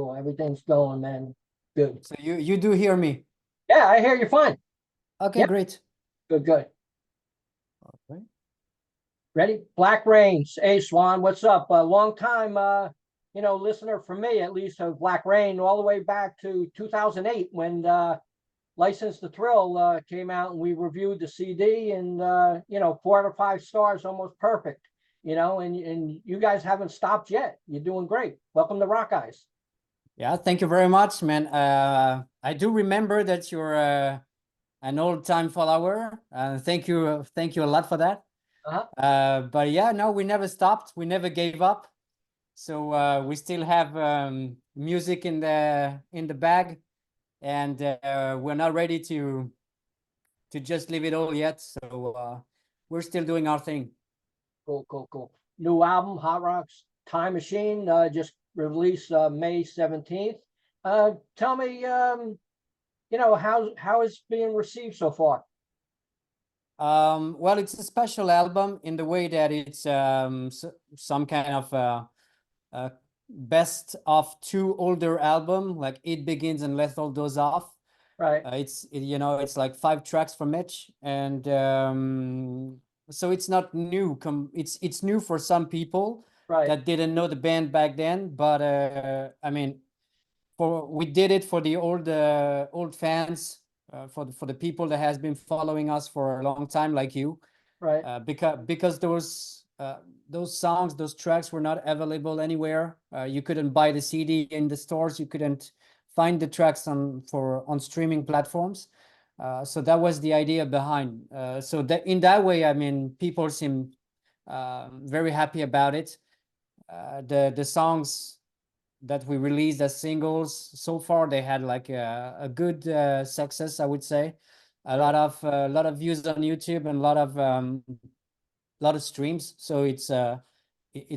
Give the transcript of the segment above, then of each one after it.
Everything's going, man. Good. So you do hear me? Yeah, I hear you fine. Okay, Yep, great. good, good. Okay. Ready? Black Rain. Hey, Swan, what's up? A long time, listener for me, at least, of Black Rain, all the way back to 2008 when License to Thrill came out and we reviewed the CD and, 4 out of 5 stars, almost perfect, and you guys haven't stopped yet. You're doing great. Welcome to Rock Eyes. Yeah, thank you very much, man. I do remember that you're an old-time follower. Thank you a lot for that. But yeah, no, we never stopped. We never gave up. So we still have music in the bag, and we're not ready to just leave it all yet. So we're still doing our thing. Cool, cool, cool. New album, Hot Rocks Time Machine, just released May 17th. Tell me, how it's being received so far? Well, it's a special album in the way that it's some kind of best of 2 older album, like It Begins and Let All Those Off. Right. It's like 5 tracks from each, and so it's not new. It's new for some people that didn't know the band back then, but I mean, we did it for the old fans, for the people that has been following us for a long time, like you, right? Because those songs, those tracks were not available anywhere. You couldn't buy the CD in the stores. You couldn't find the tracks on streaming platforms. So that was the idea behind. So that in that way, I mean, people seem very happy about it. The songs that we released as singles so far, they had like a good success, I would say. A lot of views on YouTube and a lot of streams. So it's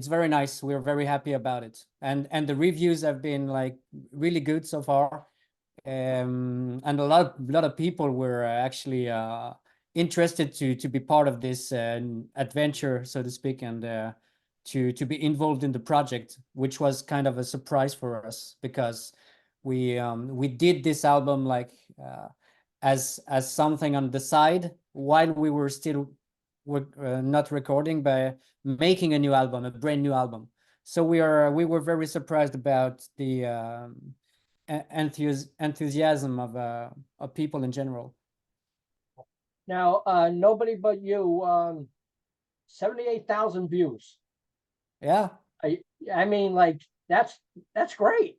very nice. We're very happy about it, and the reviews have been like really good so far. And a lot of people were actually interested to be part of this adventure, so to speak, and to be involved in the project, which was kind of a surprise for us, because we did this album like as something on the side while we were still not recording, by making a new album, a brand new album. So we were very surprised about the enthusiasm of people in general. Now, Nobody But You, 78,000 views. Yeah. I mean, like that's great.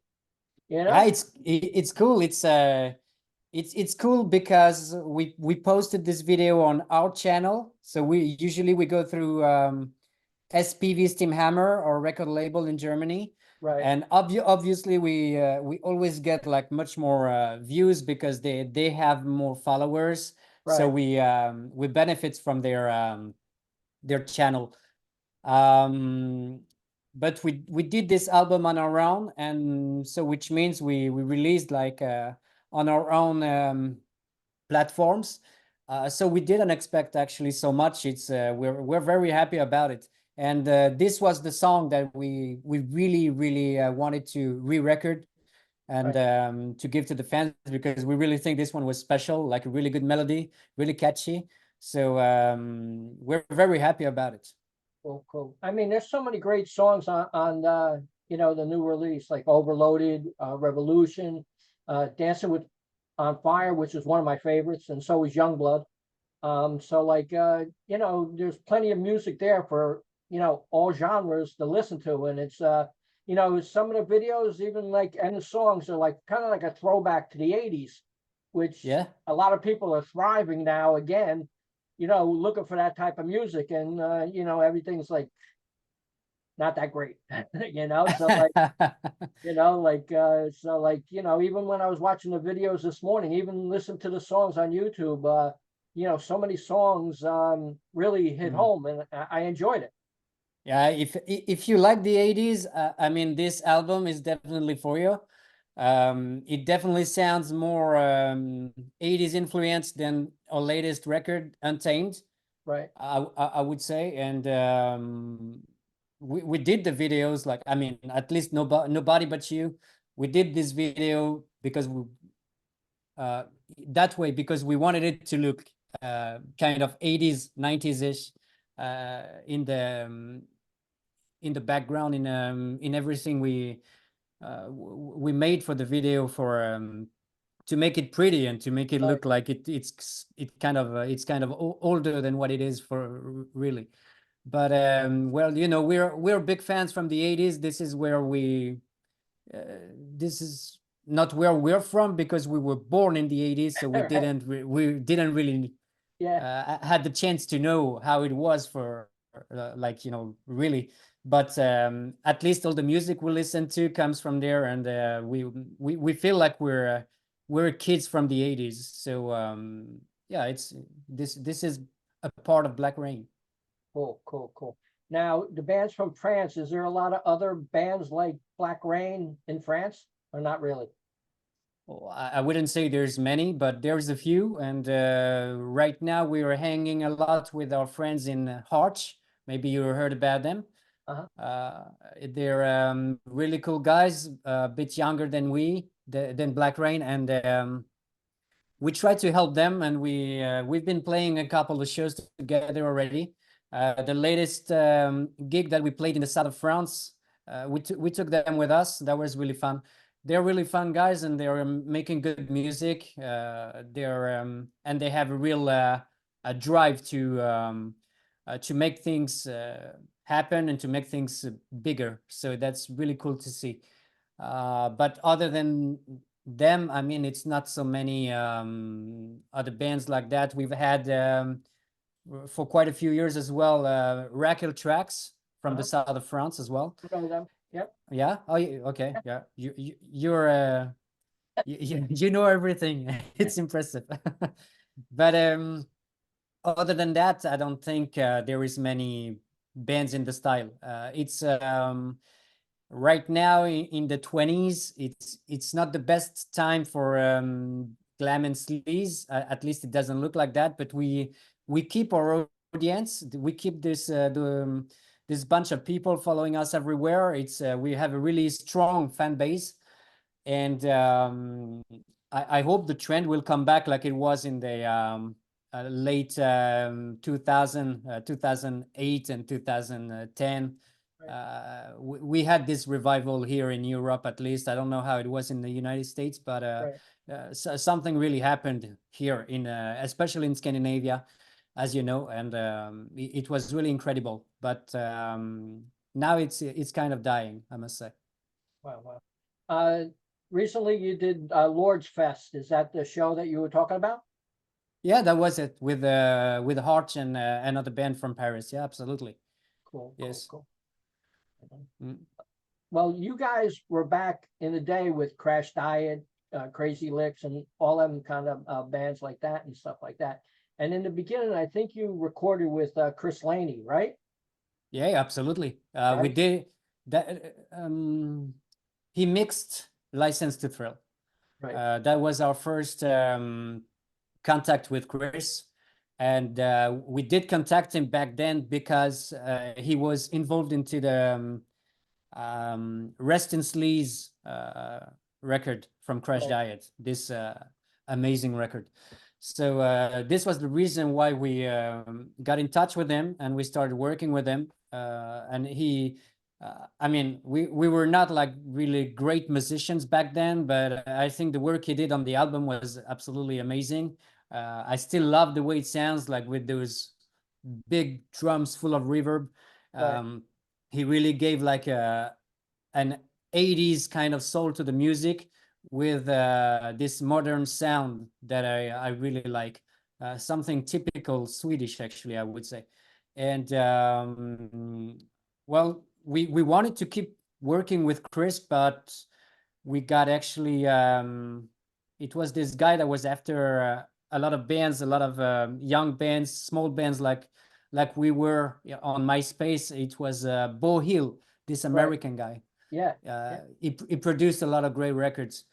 Yeah, it's cool. It's cool because we posted this video on our channel. So we usually go through SPV Steam Hammer, or record label in Germany. Right. And obviously we always get like much more views because they have more followers. Right. So we benefit from their channel. But we did this album on our own, and so which means we released like on our own platforms. So we didn't expect actually so much. It's we're very happy about it. And this was the song that we really wanted to re-record and to give to the fans, because we really think this one was special, like a really good melody, really catchy. So we're very happy about it. Cool, cool. I mean, there's so many great songs on the new release, like Overloaded, Revolution, Dancing with on Fire, which is one of my favorites, and so is Youngblood. So like there's plenty of music there for all genres to listen to, and it's some of the videos, even like, and the songs are like kind of like a throwback to the 80s, which a lot of people are thriving now again, looking for that type of music, and everything's like not that great. So like even when I was watching the videos this morning, even listen to the songs on YouTube, so many songs really hit home, and I enjoyed it. Yeah, if you like the 80s, I mean, this album is definitely for you. It definitely sounds more 80s influenced than our latest record, Untamed. Right. I would say. And we did the videos, like, I mean, at least Nobody But You. we did this video because that way, because we wanted it to look kind of 80s, 90s-ish in the background, in everything we made for the video, for to make it pretty and to make it look like it's kind of older than what it is for really. But well, you know, we're big fans from the 80s. This is where this is not where we're from, because we were born in the 80s, so we didn't really had the chance to know how it was for like, you know, really. But at least all the music we listen to comes from there, and we feel like we're kids from the 80s. So yeah, it's this is a part of BLACKRAIN. Cool. Now, the bands from France, is there a lot of other bands like BLACKRAIN in France, or not really? Well, I wouldn't say there's many, but there's a few. And right now we are hanging a lot with our friends in Harch. Maybe you heard about them. They're really cool guys, a bit younger than than BLACKRAIN, and we try to help them. And we've been playing a couple of shows together already. The latest gig that we played in the south of France, we took them with us. That was really fun. They're really fun guys, and they're making good music. And they have a real a drive to make things happen and to make things bigger. So that's really cool to see. But other than them, I mean, it's not so many other bands like that. We've had for quite a few years as well, Raquel Tracks from the south of France as well. I know them. Yep. Yeah. Oh, okay. Yeah. You're you know everything. It's impressive. But other than that, I don't think there is many bands in the style. It's right now in the 20s. It's not the best time for glam and sleaze. At least it doesn't look like that. But we keep our audience. We keep this bunch of people following us everywhere. It's we have a really strong fan base, and I hope the trend will come back like it was in the late 2008 and 2010. We had this revival here in Europe, at least. I don't know how it was in the United States, but something really happened here in especially in Scandinavia, as you know, and it was really incredible. But now it's kind of dying, I must say. Wow. Recently you did Lord's Fest. Is that the show that you were talking about? Yeah, that was it, with Harch and another band from Paris. Yeah, absolutely. Cool. Yes. Cool. Well, you guys were back in the day with Crash Diet, Crazy Licks, and all them kind of bands like that and stuff like that. And in the beginning, I think you recorded with Chris Laney, right? Yeah, absolutely. We did that. He mixed License to Thrill. Right. That was our first contact with Chris, and we did contact him back then because he was involved into the Rest in Sleaze record from Crash Diet, this amazing record. So this was the reason why we got in touch with him, and we started working with him. And he, I mean, we were not like really great musicians back then, but I think the work he did on the album was absolutely amazing. I still love the way it sounds, like with those big drums full of reverb. He really gave like an 80s kind of soul to the music, with this modern sound that I really like. Something typical Swedish, actually, I would say. And well, we wanted to keep working with Chris, but we got actually it was this guy that was after a lot of bands, a lot of young bands, small bands, like we were on MySpace. It was Bo Hill, this American guy. Yeah. He produced a lot of great records.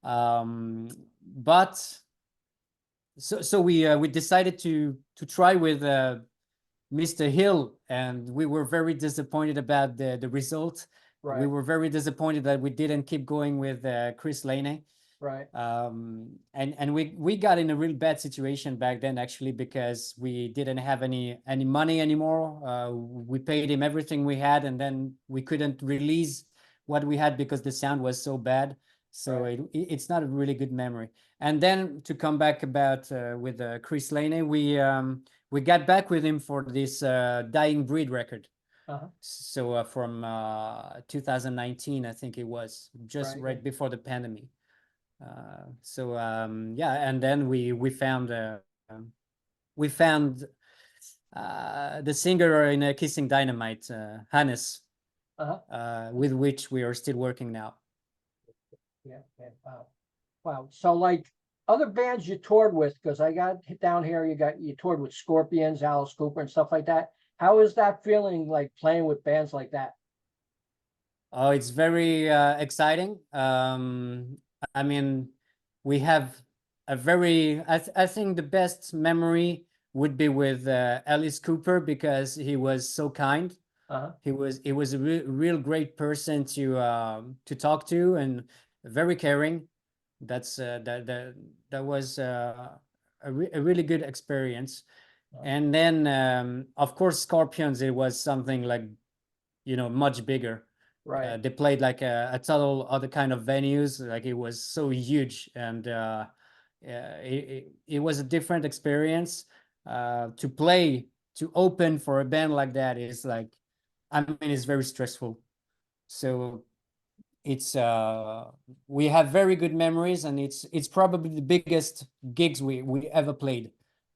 But so we decided to try with Mr. Hill, and we were very disappointed about the result. We Right, were very disappointed that we didn't keep going with Chris Laney. right, And we got in a real bad situation back then, actually, because we didn't have any money anymore. We paid him everything we had, and then we couldn't release what we had because the sound was so bad. So right. it's not a really good memory. And then to come back about with Chris Laney, we got back with him for this Dying Breed record. Uh-huh. So from 2019, I think it was just Right, yeah. right before the pandemic. Yeah, and then we found the singer in Kissing Dynamite, Hannes, Uh-huh. with which we are still working now. Yeah, yeah, wow. Wow. So like other bands you toured with, because I got down here, you toured with Scorpions, Alice Cooper and stuff like that. How is that feeling like playing with bands like that? Oh, it's very exciting. I mean, we have a very, I think the best memory would be with Alice Cooper, because he was so kind. Uh-huh. He was a real great person to talk to, and very caring. That was a really good experience. Uh-huh. And then of course Scorpions, it was something like, much bigger. Right, They played like a total other kind of venues, like it was so huge. And it was a different experience. To open for a band like that is like, I mean, it's very stressful. So it's we have very good memories, and it's probably the biggest gigs we ever played.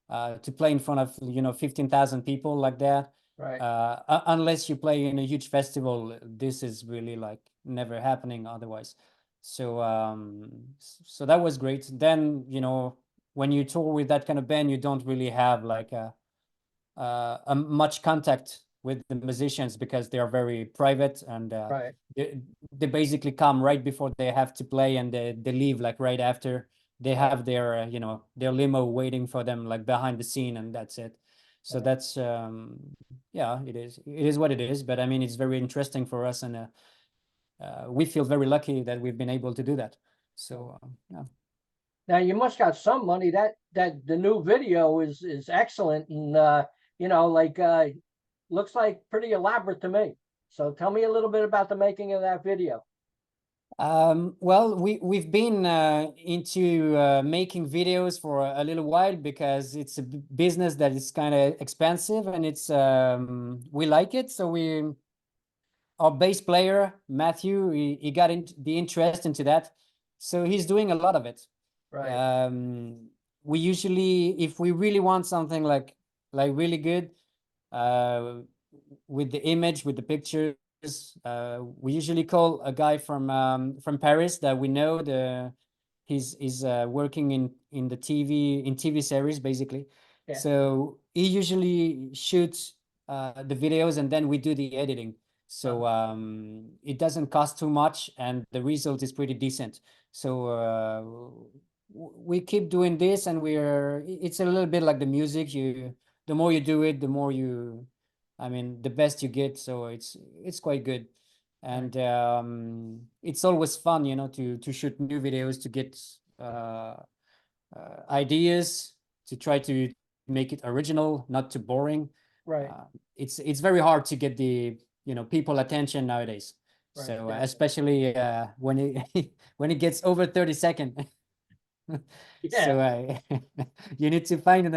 To play in front of 15,000 people like that, right, unless you play in a huge festival, this is really like never happening otherwise. So that was great. Then when you tour with that kind of band, you don't really have like a much contact with the musicians, because they are very private, and right, they basically come right before they have to play, and they leave like right after. They right, have their limo waiting for them like behind the scene, and that's it. So right. that's yeah, it is what it is. But I mean, it's very interesting for us, and we feel very lucky that we've been able to do that. So yeah. Now you must got some money. That the new video is excellent, and like looks like pretty elaborate to me. So tell me a little bit about the making of that video. Well, we've been into making videos for a little while, because it's a business that is kind of expensive, and it's we like it. So our bass player Matthew, he got the interest into that, so he's doing a lot of it. Right, We usually, if we really want something like really good, uh, with the image, with the pictures, we usually call a guy from Paris that we know. He's working in the TV series, basically. yeah, So he usually shoots the videos, and then we do the editing. So uh-huh. it doesn't cost too much, and the result is pretty decent. So we keep doing this, and it's a little bit like the music. The more you do it, the more I mean, the best you get. So it's quite good. Right, And it's always fun, to shoot new videos, to get ideas, to try to make it original, not too boring. right, It's very hard to get the people attention nowadays. right, So yeah, especially when it when it gets over 30 seconds. yeah, So you need to find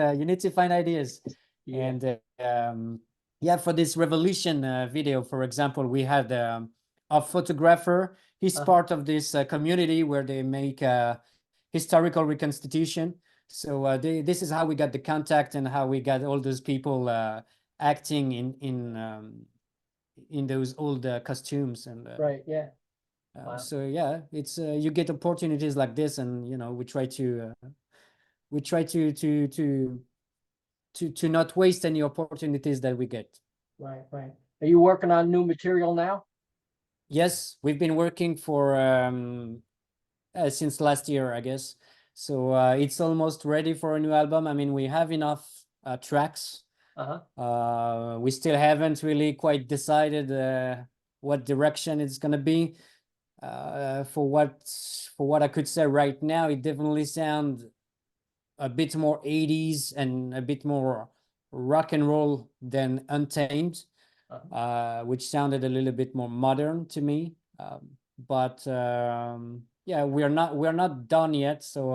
ideas. yeah, And yeah, for this Revolution video, for example, we had a photographer. He's uh-huh. part of this community where they make historical reconstitution. So this is how we got the contact, and how we got all those people acting in those old costumes. And Right, yeah, wow, so yeah, it's you get opportunities like this, and we try to not waste any opportunities that we get. right, right. Are you working on new material now? Yes, we've been working for since last year, I guess. So it's almost ready for a new album. I mean, we have enough tracks. Uh-huh. We still haven't really quite decided what direction it's gonna be. For what I could say right now, it definitely sounds a bit more 80s and a bit more rock and roll than Untamed, which sounded a little bit more modern to me. But yeah, we're not done yet, so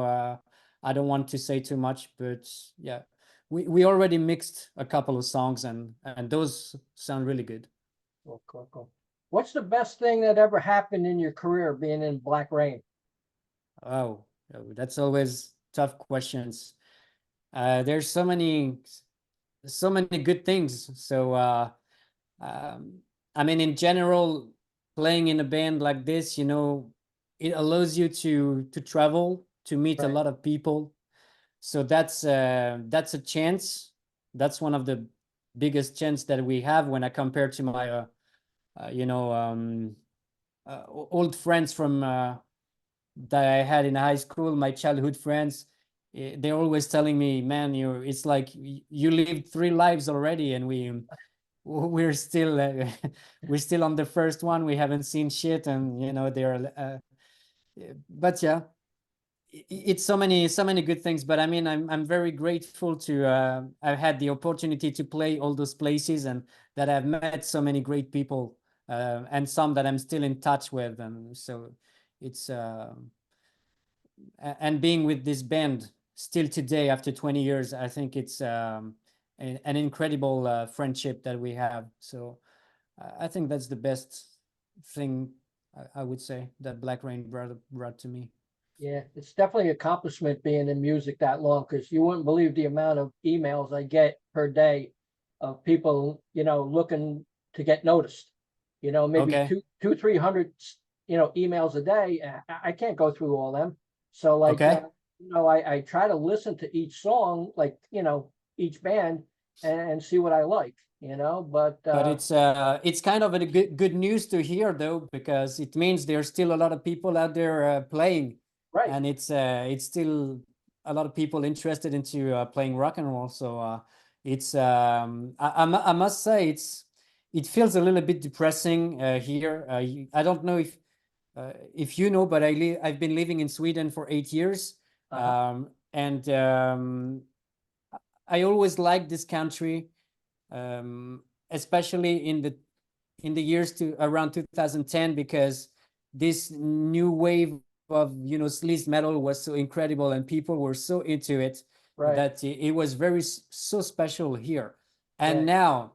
I don't want to say too much. But yeah, we already mixed a couple of songs, and those sound really good. Cool, cool, cool. What's the best thing that ever happened in your career being in Black Rain? Oh, that's always tough questions. There's so many good things. So I mean, in general, playing in a band like this, you know, it allows you to travel, to meet a Right, lot of people. So that's a chance. That's one of the biggest chance that we have when I compare to my you know, old friends from that I had in high school, my childhood friends. They're always telling me, man, it's like you lived 3 lives already, and we're still we're still on the first one. We haven't seen shit, and you know, they're but yeah, it's so many good things. But I mean, I'm very grateful to I've had the opportunity to play all those places, and that I've met so many great people, and some that I'm still in touch with. And so it's and being with this band still today after 20 years, I think it's an incredible friendship that we have. So I think that's the best thing I would say that Black Rain brought to me. yeah, it's definitely an accomplishment being in music that long, because you wouldn't believe the amount of emails I get per day of people, looking to get noticed. Maybe Okay. 300, emails a day. I can't go through all them. So like, Okay. I try to listen to each song, like, each band, and see what I like, but But it's kind of a good news to hear though, because it means there's still a lot of people out there playing, right, and it's still a lot of people interested into playing rock and roll. So it's I must say it feels a little bit depressing here. I don't know if you know, but I've been living in Sweden for 8 years, uh-huh, and I always liked this country, especially in the years to around 2010, because this new wave of, you know, sleaze metal was so incredible, and people were so into it right, that it was very so special here. And right, now,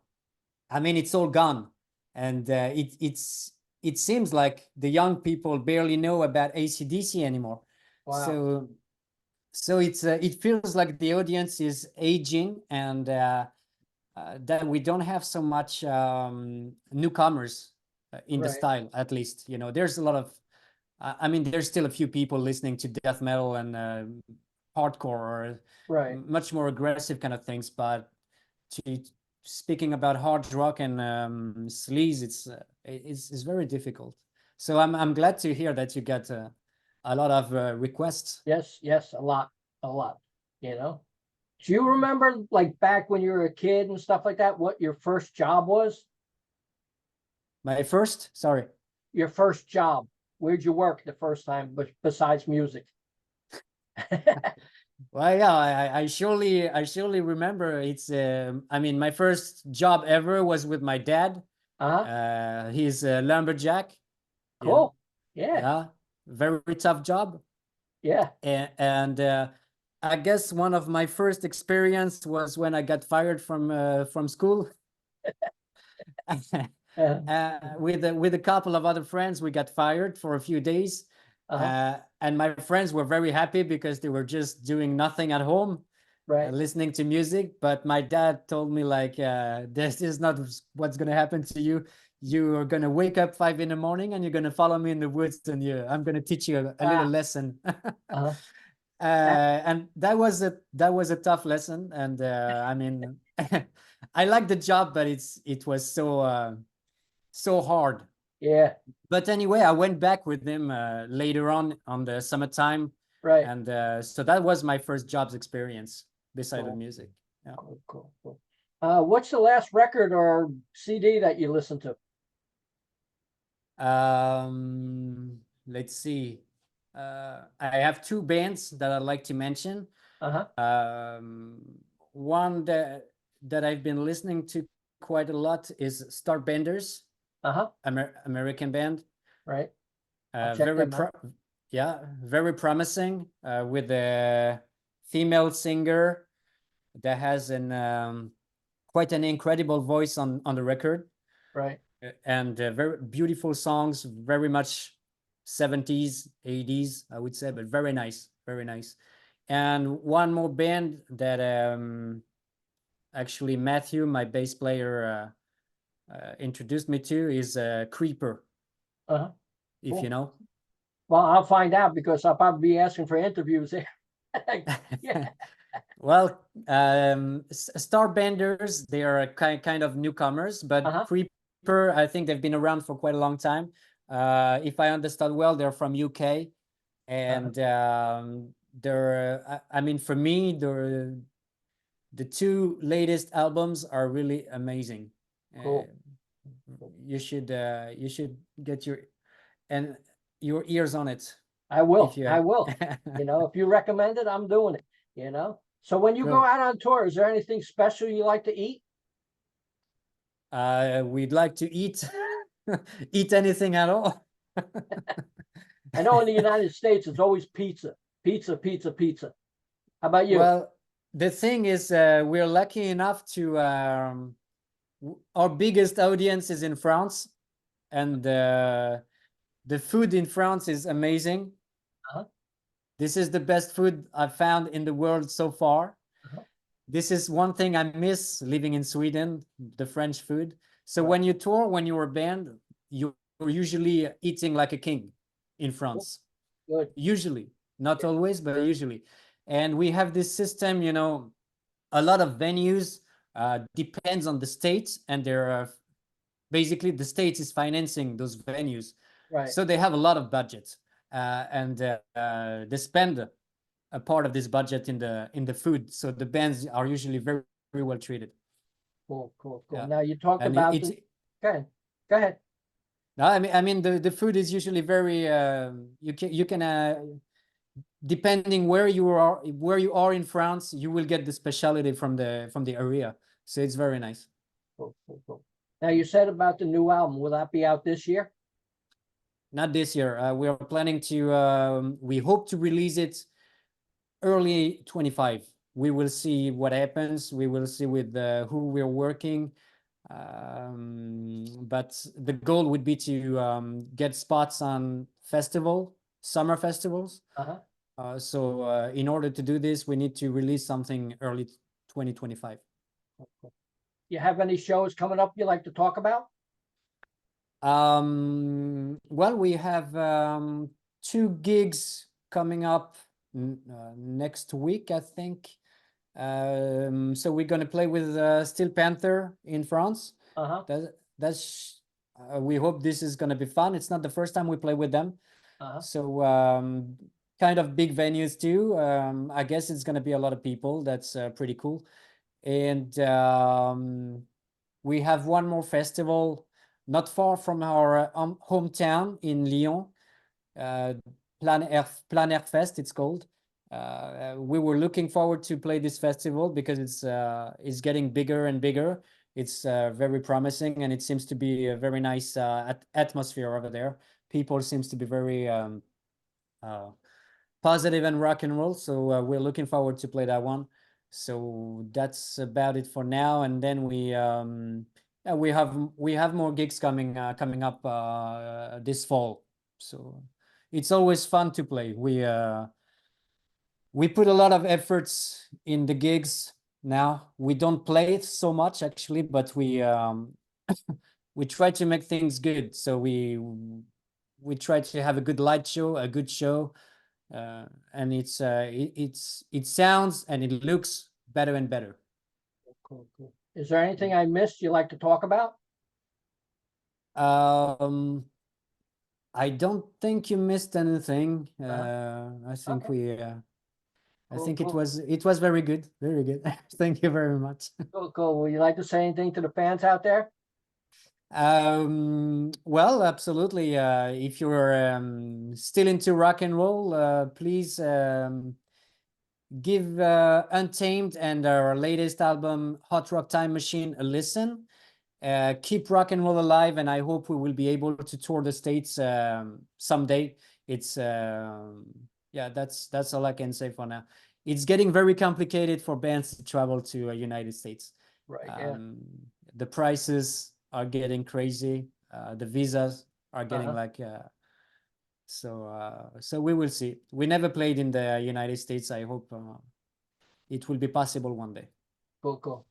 I mean, it's all gone, and it seems like the young people barely know about AC/DC anymore. wow, So it feels like the audience is aging, and that we don't have so much newcomers in the right, style. At least, you know, there's a lot of I mean, there's still a few people listening to death metal and hardcore, or right. much more aggressive kind of things. But to speaking about hard rock and sleaze, it's very difficult. So I'm glad to hear that you get a lot of requests. Yes, yes, a lot, a lot, you know. Do you remember, like, back when you were a kid and stuff like that, what your first job was? My first, sorry. Your first job. Where'd you work the first time, but besides music? Well, yeah, I surely remember. It's I mean, my first job ever was with my dad. Uh-huh. He's a lumberjack. Yeah, Cool. Yeah, yeah, very tough job. yeah. And I guess one of my first experience was when I got fired from school. Uh, With a couple of other friends, we got fired for a few days. uh-huh. And my friends were very happy because they were just doing nothing at home, Right. listening to music. But my dad told me, like, this is not what's going to happen to you. You are going to wake up 5 in the morning, and you're going to follow me in the woods, and I'm going to teach you a little Ah, lesson. uh-huh. And that was a tough lesson. And I mean, I like the job, but it was so hard. Yeah, But anyway, I went back with him later on the summertime, right. and so that was my first jobs experience beside of Cool, music. Yeah. cool, cool, cool. What's the last record or CD that you listened to? Let's see. I have two bands that I'd like to mention. Uh-huh, One that I've been listening to quite a lot is Starbenders, uh-huh, American band. right. I'll Uh, check very them pro out. yeah, very promising. With a female singer that has an quite an incredible voice on the record. Right. And very beautiful songs, very much 70s, 80s, I would say, but very nice, very nice. And one more band that actually Matthew, my bass player, introduced me to is Creeper, Uh-huh. if you Cool. know. Well, I'll find out because I'll probably be asking for interviews there. Yeah. Well, Starbenders, they are kind of newcomers, but Uh-huh. Creeper, I think they've been around for quite a long time. If I understand well, they're from UK, Uh-huh. and they're, I mean, for me, the two latest albums are really amazing. Uh, Cool. Cool. you should get and your ears on it I if will. you I will. If you recommend it, I'm doing it. So when you go go. out on tour, is there anything special you like to eat? We'd like to eat eat anything at all. I know in the United States, it's always pizza, pizza, pizza, pizza. How about you? Well, the thing is, we're lucky enough to our biggest audience is in France, and the food in France is amazing. Uh-huh. This is the best food I've found in the world so far. Uh-huh. This is one thing I miss living in Sweden, the French food. So Right. when you tour, when you're a band, you're usually eating like a king in Cool. France. Good. Usually, not always, but usually. And we have this system, a lot of venues depends on the states, and there are basically the states is financing those venues, Right. so they have a lot of budget, and they spend a part of this budget in the food. So the bands are usually very, very well treated. Cool. Cool. Cool. Yeah, Now you talked and about it's okay. Go ahead. no, I mean the food is usually very you can depending where you are in France, you will get the specialty from the area. So it's very nice. Cool. Cool. Cool. Now you said about the new album. Will that be out this year? Not this year. We are planning to. We hope to release it early 25. We will see what happens. We will see with who we're working. But the goal would be to get spots on summer festivals. Uh-huh. So in order to do this, we need to release something early 2025. Cool. You have any shows coming up you like to talk about? Well, we have two gigs coming up next week, I think. So we're gonna play with Steel Panther in France. Uh-huh. That's we hope this is gonna be fun. It's not the first time we play with them. Uh-huh. So kind of big venues too. I guess it's gonna be a lot of people. That's pretty cool. And we have one more festival not far from our hometown in Lyon. Plein Air Fest, it's called. We were looking forward to play this festival because it's getting bigger and bigger. It's very promising, and it seems to be a very nice atmosphere over there. People seems to be very positive and rock and roll. So we're looking forward to play that one. So that's about it for now. And then we have more gigs coming up this fall. So it's always fun to play. We put a lot of efforts in the gigs now. We don't play it so much actually, but we try to make things good. So we try to have a good light show, a good show, and it sounds and it looks better and better. Cool. Cool. Is there anything I missed you like to talk about? I don't think you missed anything. I think Okay. I Cool. think Cool. it was very good, very good. Thank you very much. Cool. Cool. Would you like to say anything to the fans out there? Well, absolutely. If you're still into rock and roll, please give Untamed and our latest album, Hot Rock Time Machine, a listen. Keep rock and roll alive, and I hope we will be able to tour the States someday. It's yeah, that's all I can say for now. It's getting very complicated for bands to travel to United States. Right, yeah. The prices are getting crazy. The visas are getting Uh-huh. like so we will see. We never played in the United States. I hope it will be possible one day. Cool, cool.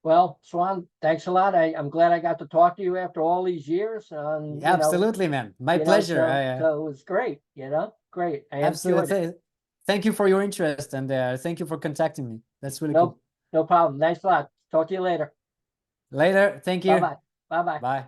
Well, Swan, thanks a lot. I'm glad I got to talk to you after all these years. Yeah, absolutely, man. My pleasure. So it was great, great. I enjoyed it. Absolutely. Thank you for your interest, and thank you for contacting me. That's really cool. No problem. Thanks a lot. Talk to you later. Later. Thank you. Bye-bye. Bye-bye. Bye.